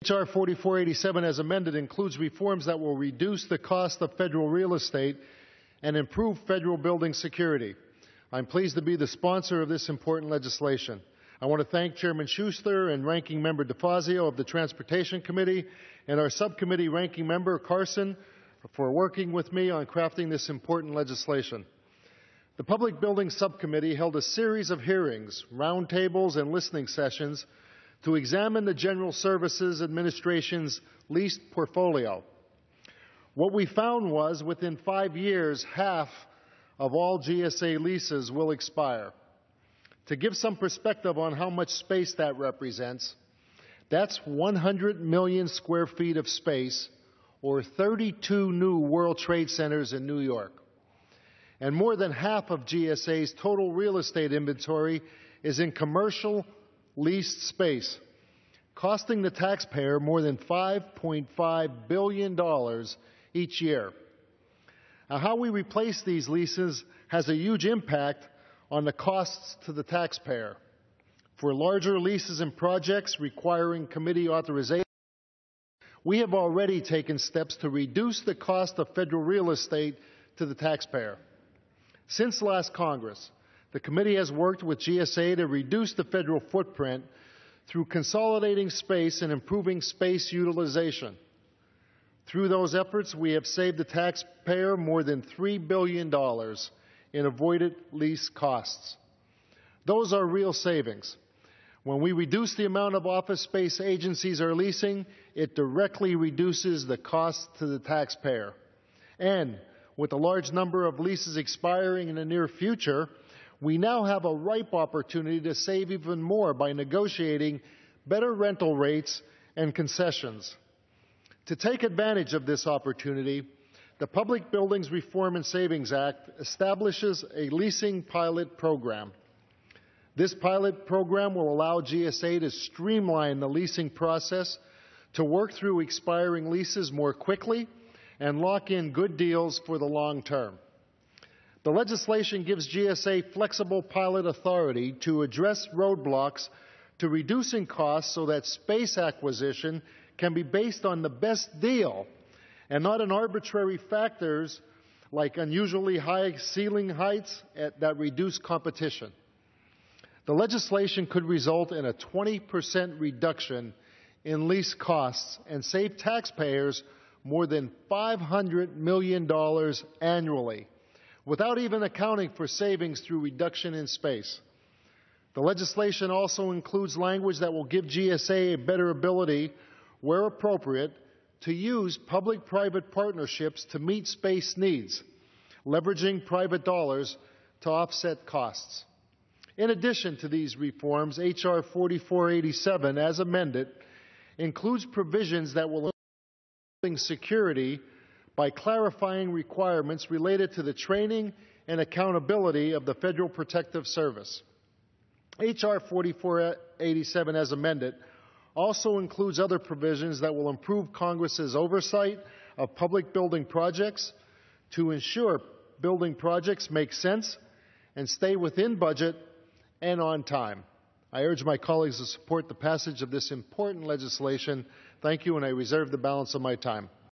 H.R. 4487 as amended includes reforms that will reduce the cost of federal real estate and improve federal building security. I'm pleased to be the sponsor of this important legislation. I want to thank Chairman Schuster and Ranking Member DeFazio of the Transportation Committee and our subcommittee Ranking Member Carson for working with me on crafting this important legislation. The Public Building Subcommittee held a series of hearings, roundtables, and listening sessions to examine the General Services Administration's leased portfolio. What we found was within 5 years, half of all GSA leases will expire. To give some perspective on how much space that represents, that's 100 million square feet of space, or 32 new World Trade Centers in New York. And more than half of GSA's total real estate inventory is in commercial leased space, costing the taxpayer more than $5.5 billion each year. Now, how we replace these leases has a huge impact on the costs to the taxpayer. For larger leases and projects requiring committee authorization, we have already taken steps to reduce the cost of federal real estate to the taxpayer. Since last Congress, the committee has worked with GSA to reduce the federal footprint through consolidating space and improving space utilization. Through those efforts, we have saved the taxpayer more than $3 billion in avoided lease costs. Those are real savings. When we reduce the amount of office space agencies are leasing, it directly reduces the cost to the taxpayer. And with a large number of leases expiring in the near future, we now have a ripe opportunity to save even more by negotiating better rental rates and concessions. To take advantage of this opportunity, the Public Buildings Reform and Savings Act establishes a leasing pilot program. This pilot program will allow GSA to streamline the leasing process, to work through expiring leases more quickly, and lock in good deals for the long term. The legislation gives GSA flexible pilot authority to address roadblocks to reducing costs so that space acquisition can be based on the best deal and not on arbitrary factors like unusually high ceiling heights that reduce competition. The legislation could result in a 20% reduction in lease costs and save taxpayers more than $500 million annually, without even accounting for savings through reduction in space. The legislation also includes language that will give GSA a better ability, where appropriate, to use public-private partnerships to meet space needs, leveraging private dollars to offset costs. In addition to these reforms, H.R. 4487, as amended, includes provisions that will improve security by clarifying requirements related to the training and accountability of the Federal Protective Service. H.R. 4487, as amended, also includes other provisions that will improve Congress's oversight of public building projects to ensure building projects make sense and stay within budget and on time. I urge my colleagues to support the passage of this important legislation. Thank you, and I reserve the balance of my time.